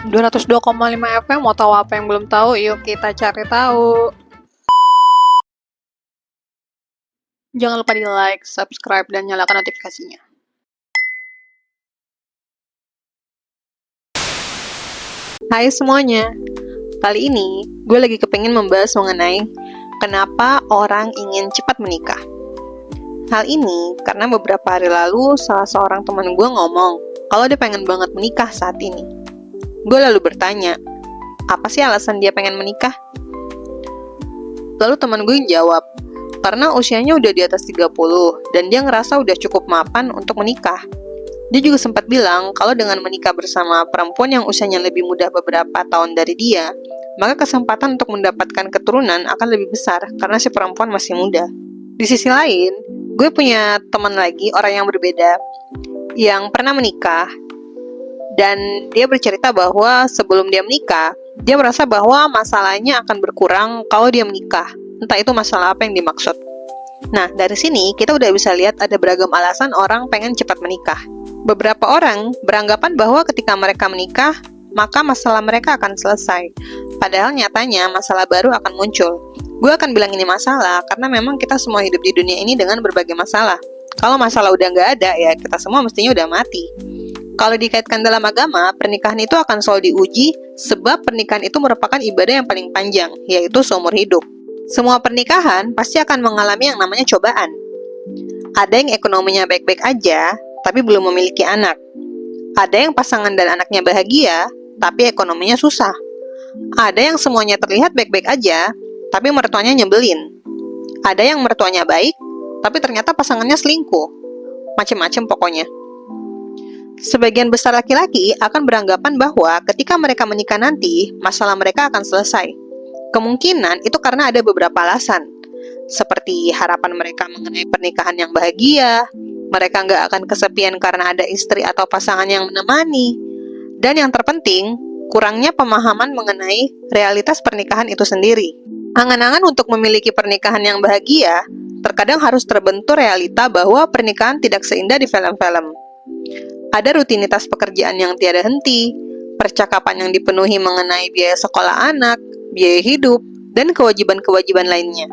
202,5 FM, mau tahu apa yang belum tahu? Yuk kita cari tahu. Jangan lupa di like, subscribe, dan nyalakan notifikasinya. Hai semuanya, kali ini gue lagi kepengen membahas mengenai kenapa orang ingin cepat menikah. Hal ini karena beberapa hari lalu salah seorang teman gue ngomong kalau dia pengen banget menikah saat ini. Gue lalu bertanya, apa sih alasan dia pengen menikah? Lalu teman gue jawab, karena usianya udah di atas 30 dan dia ngerasa udah cukup mapan untuk menikah. Dia juga sempat bilang kalau dengan menikah bersama perempuan yang usianya lebih muda beberapa tahun dari dia, maka kesempatan untuk mendapatkan keturunan akan lebih besar karena si perempuan masih muda. Di sisi lain, gue punya teman lagi, orang yang berbeda, yang pernah menikah, dan dia bercerita bahwa sebelum dia menikah, dia merasa bahwa masalahnya akan berkurang kalau dia menikah. Entah itu masalah apa yang dimaksud. Nah, dari sini kita udah bisa lihat ada beragam alasan orang pengen cepat menikah. Beberapa orang beranggapan bahwa ketika mereka menikah, maka masalah mereka akan selesai. Padahal nyatanya masalah baru akan muncul. Gue akan bilang ini masalah karena memang kita semua hidup di dunia ini dengan berbagai masalah. Kalau masalah udah nggak ada, ya kita semua mestinya udah mati. Kalau dikaitkan dalam agama, pernikahan itu akan selalu diuji sebab pernikahan itu merupakan ibadah yang paling panjang, yaitu seumur hidup. Semua pernikahan pasti akan mengalami yang namanya cobaan. Ada yang ekonominya baik-baik aja, tapi belum memiliki anak. Ada yang pasangan dan anaknya bahagia, tapi ekonominya susah. Ada yang semuanya terlihat baik-baik aja, tapi mertuanya nyebelin. Ada yang mertuanya baik, tapi ternyata pasangannya selingkuh. Macem-macem pokoknya. Sebagian besar laki-laki akan beranggapan bahwa ketika mereka menikah nanti, masalah mereka akan selesai. Kemungkinan itu karena ada beberapa alasan, seperti harapan mereka mengenai pernikahan yang bahagia, mereka nggak akan kesepian karena ada istri atau pasangan yang menemani, dan yang terpenting, kurangnya pemahaman mengenai realitas pernikahan itu sendiri. Angan-angan untuk memiliki pernikahan yang bahagia, terkadang harus terbentur realita bahwa pernikahan tidak seindah di film-film. Ada rutinitas pekerjaan yang tiada henti, percakapan yang dipenuhi mengenai biaya sekolah anak, biaya hidup, dan kewajiban-kewajiban lainnya.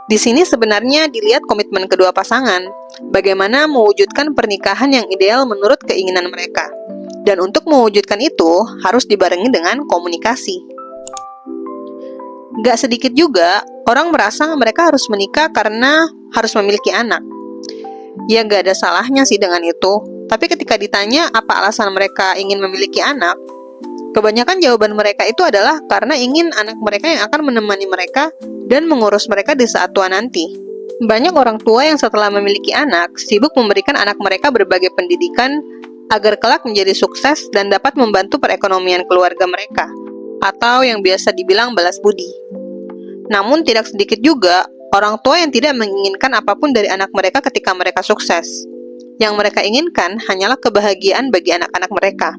Di sini sebenarnya dilihat komitmen kedua pasangan, bagaimana mewujudkan pernikahan yang ideal menurut keinginan mereka. Dan untuk mewujudkan itu, harus dibarengi dengan komunikasi. Gak sedikit juga, orang merasa mereka harus menikah karena harus memiliki anak. Ya gak ada salahnya sih dengan itu, tapi ketika ditanya apa alasan mereka ingin memiliki anak, kebanyakan jawaban mereka itu adalah karena ingin anak mereka yang akan menemani mereka dan mengurus mereka di saat tua nanti. Banyak orang tua yang setelah memiliki anak, sibuk memberikan anak mereka berbagai pendidikan agar kelak menjadi sukses dan dapat membantu perekonomian keluarga mereka, atau yang biasa dibilang balas budi. Namun tidak sedikit juga orang tua yang tidak menginginkan apapun dari anak mereka ketika mereka sukses. Yang mereka inginkan hanyalah kebahagiaan bagi anak-anak mereka.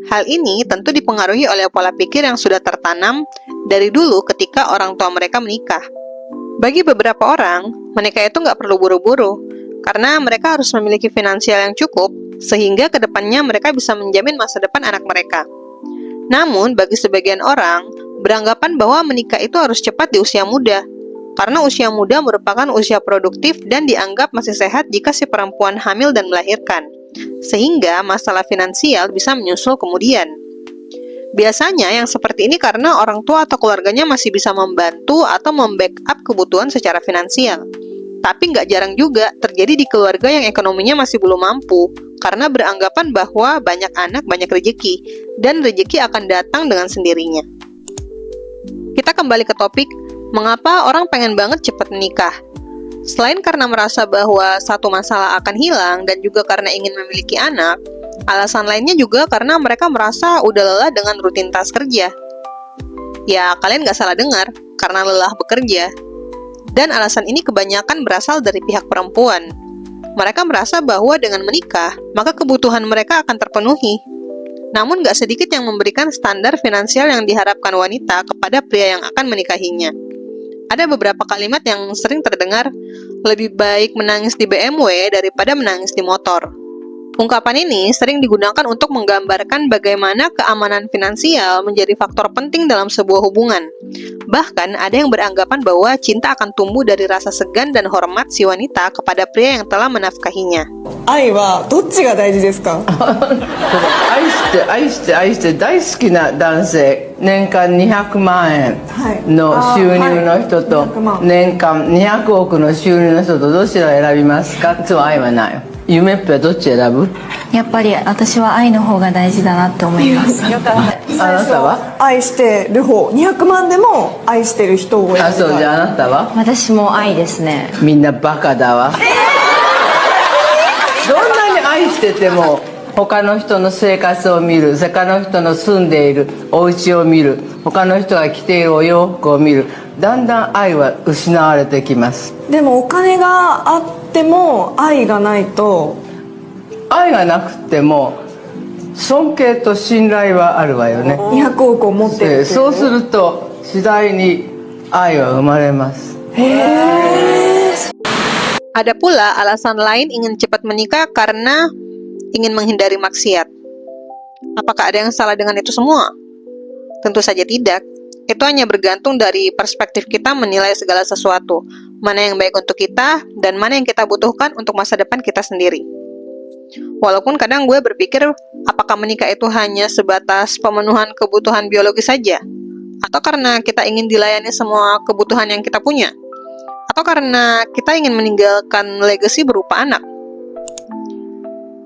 Hal ini tentu dipengaruhi oleh pola pikir yang sudah tertanam dari dulu ketika orang tua mereka menikah. Bagi beberapa orang, menikah itu nggak perlu buru-buru, karena mereka harus memiliki finansial yang cukup, sehingga kedepannya mereka bisa menjamin masa depan anak mereka. Namun, bagi sebagian orang, beranggapan bahwa menikah itu harus cepat di usia muda, karena usia muda merupakan usia produktif dan dianggap masih sehat jika si perempuan hamil dan melahirkan. Sehingga masalah finansial bisa menyusul kemudian. Biasanya yang seperti ini karena orang tua atau keluarganya masih bisa membantu atau membackup kebutuhan secara finansial. Tapi nggak jarang juga terjadi di keluarga yang ekonominya masih belum mampu, karena beranggapan bahwa banyak anak banyak rezeki, dan rezeki akan datang dengan sendirinya. Kita kembali ke topik, mengapa orang pengen banget cepat menikah? Selain karena merasa bahwa satu masalah akan hilang dan juga karena ingin memiliki anak, alasan lainnya juga karena mereka merasa udah lelah dengan rutinitas kerja. Ya, kalian gak salah dengar, karena lelah bekerja. Dan alasan ini kebanyakan berasal dari pihak perempuan. Mereka merasa bahwa dengan menikah, maka kebutuhan mereka akan terpenuhi. Namun gak sedikit yang memberikan standar finansial yang diharapkan wanita kepada pria yang akan menikahinya. Ada beberapa kalimat yang sering terdengar, lebih baik menangis di BMW daripada menangis di motor. Ungkapan ini sering digunakan untuk menggambarkan bagaimana keamanan finansial menjadi faktor penting dalam sebuah hubungan. Bahkan, ada yang beranggapan bahwa cinta akan tumbuh dari rasa segan dan hormat si wanita kepada pria yang telah menafkahinya. 愛はどっちが大事ですか？愛して大好きな男性、年間200万円の収入の人と年間200億の収入の人とどちらを選びますか？つまり愛はない。夢っぺはどっち選ぶ？やっぱり私は愛の方が大事だなって思います。あなたは？愛してる方、200万でも愛してる人を選びたい。あ、そうじゃあ、あなたは？私も愛ですね。みんなバカだわ。どんなに愛してても他の人の生活を見る、他の人の住んでいるお家を見る、他の人が着ているお洋服を見る、だんだん愛は失われてきます。でもお金があっても愛がないと、愛がなくても尊敬と信頼はあるわよね。200億を持ってるっていう。そうすると次第に愛は生まれます。Ada pula alasan lain ingin cepat menikah karena ingin menghindari maksiat. Apakah ada yang salah dengan itu semua? Tentu saja tidak. Itu hanya bergantung dari perspektif kita menilai segala sesuatu. Mana yang baik untuk kita, dan mana yang kita butuhkan untuk masa depan kita sendiri. Walaupun kadang gue berpikir, apakah menikah itu hanya sebatas pemenuhan kebutuhan biologis saja? Atau karena kita ingin dilayani semua kebutuhan yang kita punya? Atau karena kita ingin meninggalkan legacy berupa anak?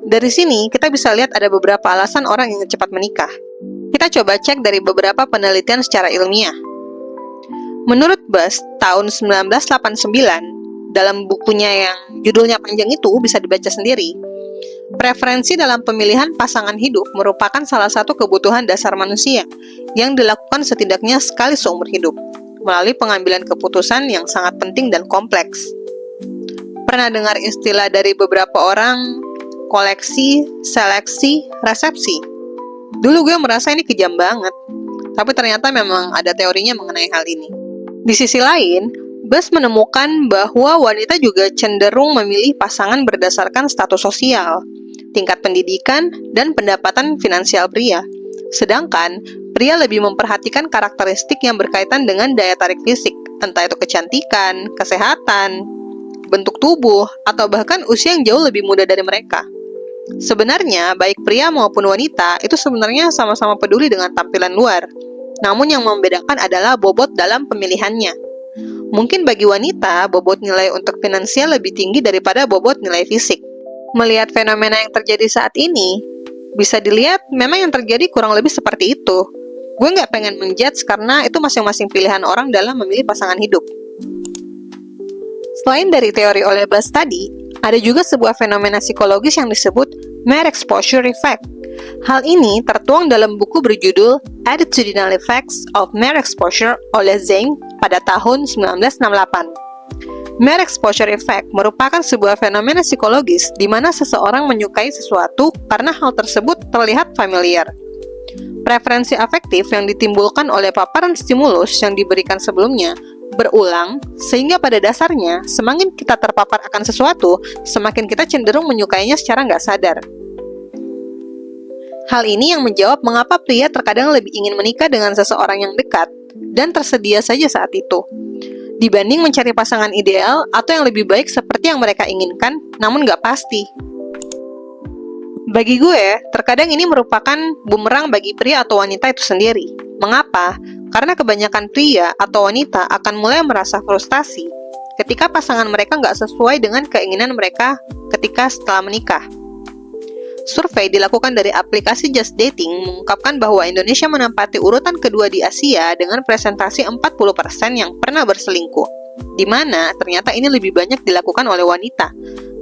Dari sini, kita bisa lihat ada beberapa alasan orang ingin cepat menikah. Kita coba cek dari beberapa penelitian secara ilmiah. Menurut Buss, tahun 1989, dalam bukunya yang judulnya panjang itu bisa dibaca sendiri, preferensi dalam pemilihan pasangan hidup merupakan salah satu kebutuhan dasar manusia yang dilakukan setidaknya sekali seumur hidup, melalui pengambilan keputusan yang sangat penting dan kompleks. Pernah dengar istilah dari beberapa orang, koleksi, seleksi, resepsi? Dulu gue merasa ini kejam banget, tapi ternyata memang ada teorinya mengenai hal ini. Di sisi lain, Buss menemukan bahwa wanita juga cenderung memilih pasangan berdasarkan status sosial, tingkat pendidikan, dan pendapatan finansial pria. Sedangkan, pria lebih memperhatikan karakteristik yang berkaitan dengan daya tarik fisik, entah itu kecantikan, kesehatan, bentuk tubuh, atau bahkan usia yang jauh lebih muda dari mereka. Sebenarnya, baik pria maupun wanita itu sebenarnya sama-sama peduli dengan tampilan luar. Namun yang membedakan adalah bobot dalam pemilihannya. Mungkin bagi wanita, bobot nilai untuk finansial lebih tinggi daripada bobot nilai fisik. Melihat fenomena yang terjadi saat ini, bisa dilihat memang yang terjadi kurang lebih seperti itu. Gue nggak pengen menjudge karena itu masing-masing pilihan orang dalam memilih pasangan hidup. Selain dari teori oleh Buss tadi, ada juga sebuah fenomena psikologis yang disebut mere exposure effect. Hal ini tertuang dalam buku berjudul Attitudinal Effects of Mere Exposure oleh Zeng pada tahun 1968. Mere exposure effect merupakan sebuah fenomena psikologis di mana seseorang menyukai sesuatu karena hal tersebut terlihat familiar. Preferensi afektif yang ditimbulkan oleh paparan stimulus yang diberikan sebelumnya berulang, sehingga pada dasarnya semakin kita terpapar akan sesuatu, semakin kita cenderung menyukainya secara nggak sadar. Hal ini yang menjawab mengapa pria terkadang lebih ingin menikah dengan seseorang yang dekat dan tersedia saja saat itu, dibanding mencari pasangan ideal atau yang lebih baik seperti yang mereka inginkan, namun nggak pasti. Bagi gue, terkadang ini merupakan bumerang bagi pria atau wanita itu sendiri. Mengapa? Karena kebanyakan pria atau wanita akan mulai merasa frustasi ketika pasangan mereka nggak sesuai dengan keinginan mereka ketika setelah menikah. Survei dilakukan dari aplikasi Just Dating mengungkapkan bahwa Indonesia menempati urutan kedua di Asia dengan presentasi 40% yang pernah berselingkuh, di mana ternyata ini lebih banyak dilakukan oleh wanita.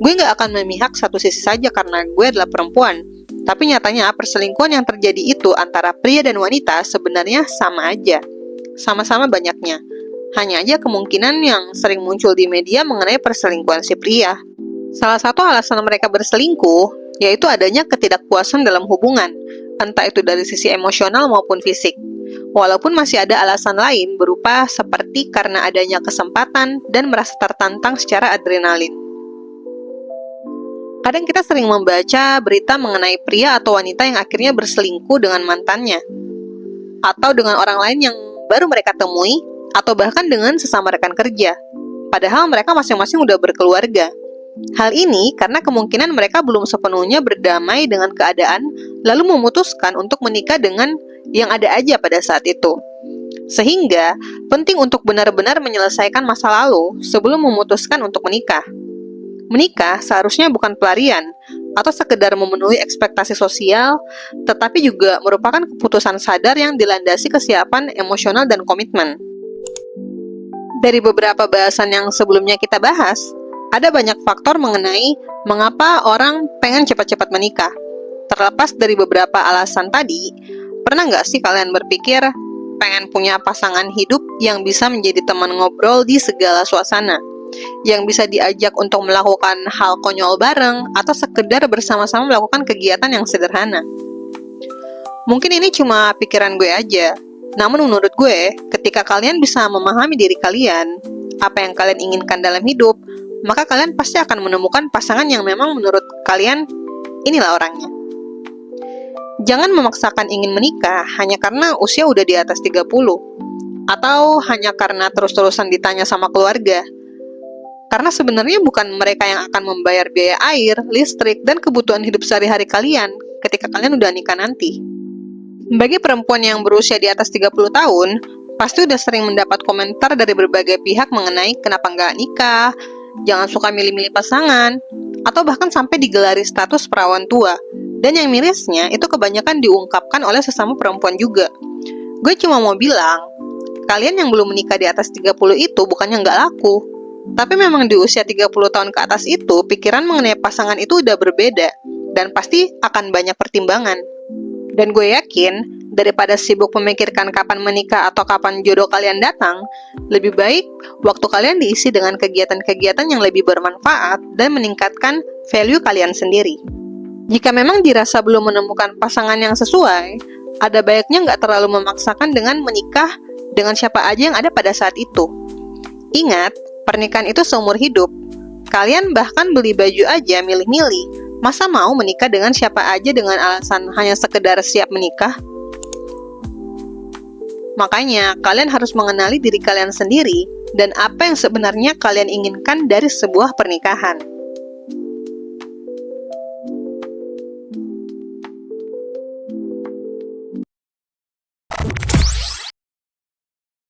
Gue nggak akan memihak satu sisi saja karena gue adalah perempuan, tapi nyatanya perselingkuhan yang terjadi itu antara pria dan wanita sebenarnya sama aja, sama-sama banyaknya. Hanya aja kemungkinan yang sering muncul di media mengenai perselingkuhan si pria. Salah satu alasan mereka berselingkuh yaitu adanya ketidakpuasan dalam hubungan, entah itu dari sisi emosional maupun fisik. Walaupun masih ada alasan lain berupa seperti karena adanya kesempatan dan merasa tertantang secara adrenalin. Kadang kita sering membaca berita mengenai pria atau wanita yang akhirnya berselingkuh dengan mantannya, atau dengan orang lain yang baru mereka temui, atau bahkan dengan sesama rekan kerja. Padahal mereka masing-masing udah berkeluarga. Hal ini karena kemungkinan mereka belum sepenuhnya berdamai dengan keadaan, lalu memutuskan untuk menikah dengan yang ada aja pada saat itu. Sehingga, penting untuk benar-benar menyelesaikan masa lalu sebelum memutuskan untuk menikah. Menikah seharusnya bukan pelarian atau sekedar memenuhi ekspektasi sosial, tetapi juga merupakan keputusan sadar yang dilandasi kesiapan emosional dan komitmen. Dari beberapa bahasan yang sebelumnya kita bahas, ada banyak faktor mengenai mengapa orang pengen cepat-cepat menikah. Terlepas dari beberapa alasan tadi, pernah nggak sih kalian berpikir pengen punya pasangan hidup yang bisa menjadi teman ngobrol di segala suasana, yang bisa diajak untuk melakukan hal konyol bareng, atau sekedar bersama-sama melakukan kegiatan yang sederhana? Mungkin ini cuma pikiran gue aja, namun menurut gue, ketika kalian bisa memahami diri kalian, apa yang kalian inginkan dalam hidup, maka kalian pasti akan menemukan pasangan yang memang menurut kalian inilah orangnya. Jangan memaksakan ingin menikah hanya karena usia udah di atas 30, atau hanya karena terus-terusan ditanya sama keluarga. Karena sebenarnya bukan mereka yang akan membayar biaya air, listrik, dan kebutuhan hidup sehari-hari kalian ketika kalian udah nikah nanti. Bagi perempuan yang berusia di atas 30 tahun, pasti udah sering mendapat komentar dari berbagai pihak mengenai kenapa nggak nikah, jangan suka milih-milih pasangan, atau bahkan sampai digelari status perawan tua. Dan yang mirisnya, itu kebanyakan diungkapkan oleh sesama perempuan juga. Gue cuma mau bilang, kalian yang belum menikah di atas 30 itu bukannya nggak laku. Tapi memang di usia 30 tahun ke atas itu, pikiran mengenai pasangan itu udah berbeda, dan pasti akan banyak pertimbangan. Dan gue yakin, daripada sibuk memikirkan kapan menikah atau kapan jodoh kalian datang, lebih baik waktu kalian diisi dengan kegiatan-kegiatan yang lebih bermanfaat dan meningkatkan value kalian sendiri. Jika memang dirasa belum menemukan pasangan yang sesuai, ada baiknya nggak terlalu memaksakan dengan menikah dengan siapa aja yang ada pada saat itu. Ingat, pernikahan itu seumur hidup. Kalian bahkan beli baju aja milih-milih. Masa mau menikah dengan siapa aja dengan alasan hanya sekedar siap menikah? Makanya, kalian harus mengenali diri kalian sendiri dan apa yang sebenarnya kalian inginkan dari sebuah pernikahan.